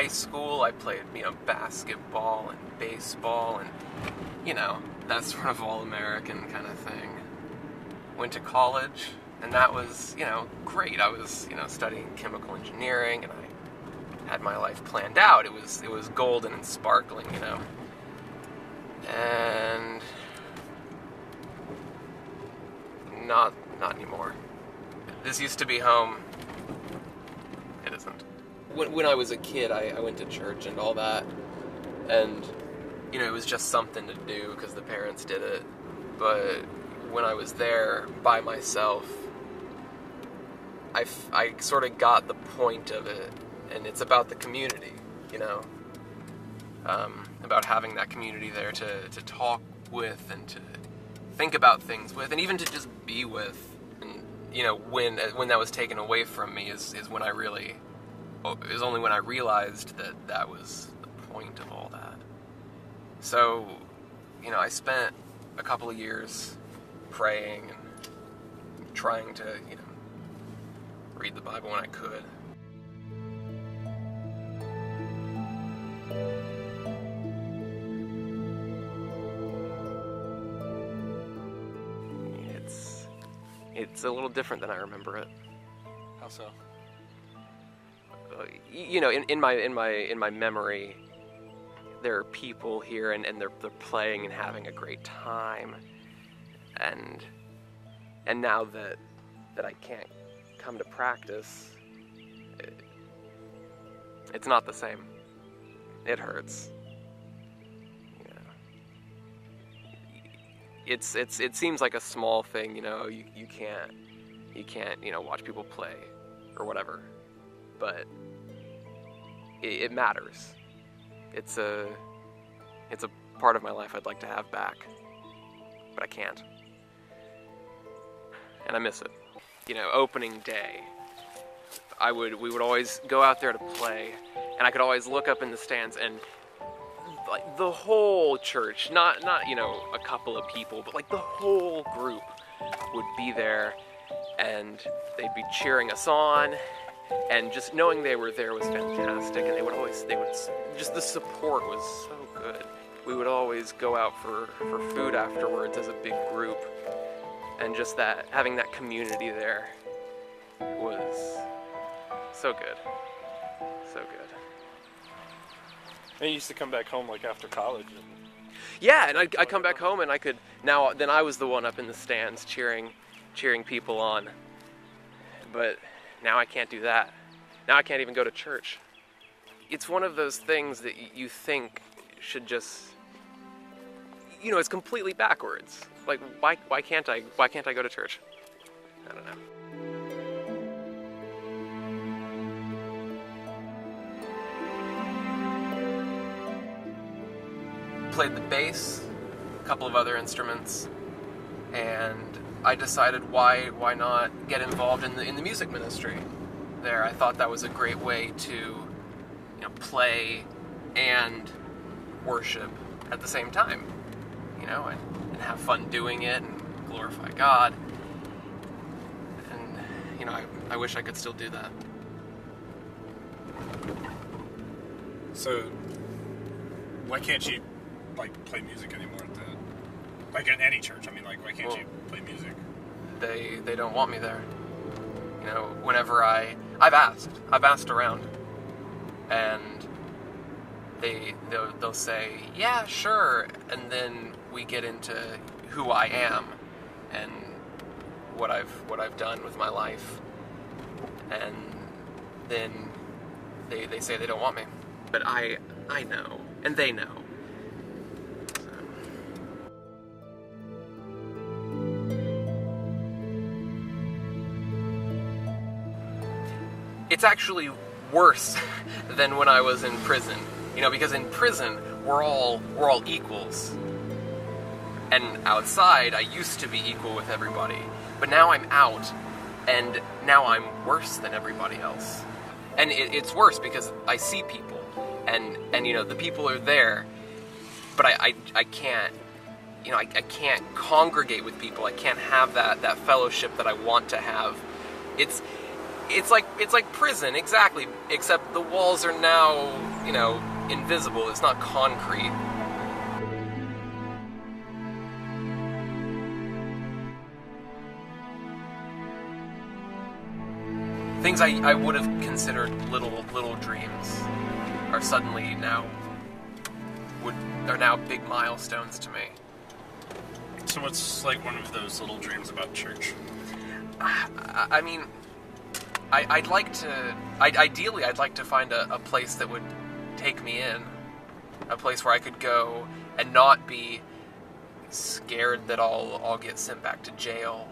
high school, I played, basketball and baseball and, that sort of all-American kind of thing. Went to college, and that was, great. I was, studying chemical engineering, and I had my life planned out. It was golden and sparkling, And not anymore. This used to be home. It isn't. When I was a kid, I went to church and all that, and it was just something to do because the parents did it. But when I was there by myself, I sort of got the point of it, and it's about the community, about having that community there to talk with and to think about things with, and even to just be with. And when that was taken away from me is when only when I realized that was the point of all that. So, I spent a couple of years praying and trying to, read the Bible when I could. It's a little different than I remember it. How so? In my memory, there are people here and they're playing and having a great time, and now that I can't come to practice, it's not the same. It hurts. It seems like a small thing, you can't watch people play or whatever, but it matters. It's a part of my life I'd like to have back, but I can't, and I miss it. Opening day, we would always go out there to play, and I could always look up in the stands and like the whole church, not a couple of people, but like the whole group would be there, and they'd be cheering us on, and just knowing they were there was fantastic. And just the support was so good. We would always go out for food afterwards as a big group, and just that, having that community there was so good. So good. And you used to come back home like after college. Yeah, and I'd come back home and then I was the one up in the stands cheering people on. But now I can't do that. Now I can't even go to church. It's one of those things that you think should just, it's completely backwards. Like, why can't I go to church? I don't know. Played the bass, a couple of other instruments, and I decided why not get involved in the music ministry there. I thought that was a great way to play and worship at the same time, and have fun doing it and glorify God. And I wish I could still do that. So why can't you play music anymore at any church? Why can't you play music? They don't want me there. Whenever I've asked around, and they'll say, yeah, sure, and then we get into who I am and what I've done with my life, and then they say they don't want me. But I know, and they know. It's actually worse than when I was in prison, because in prison we're all equals, and outside I used to be equal with everybody, but now I'm out, and now I'm worse than everybody else, and it's worse because I see people, and the people are there, but I can't, I can't congregate with people. I can't have that fellowship that I want to have. it's like prison, exactly. Except the walls are now, you know, invisible. It's not concrete. Things I would have considered little dreams are suddenly now big milestones to me. So what's like one of those little dreams about church? I mean, ideally I'd like to find a place that would take me in, a place where I could go and not be scared that I'll get sent back to jail,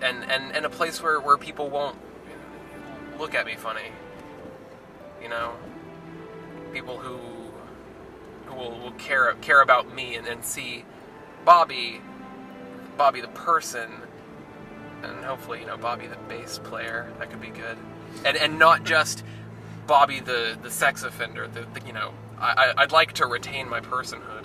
and a place where people won't look at me funny, you know, people who will care about me and see Bobby the person, and hopefully, you know, Bobby the bass player. That could be good, and not just Bobby the sex offender. You know, I'd like to retain my personhood.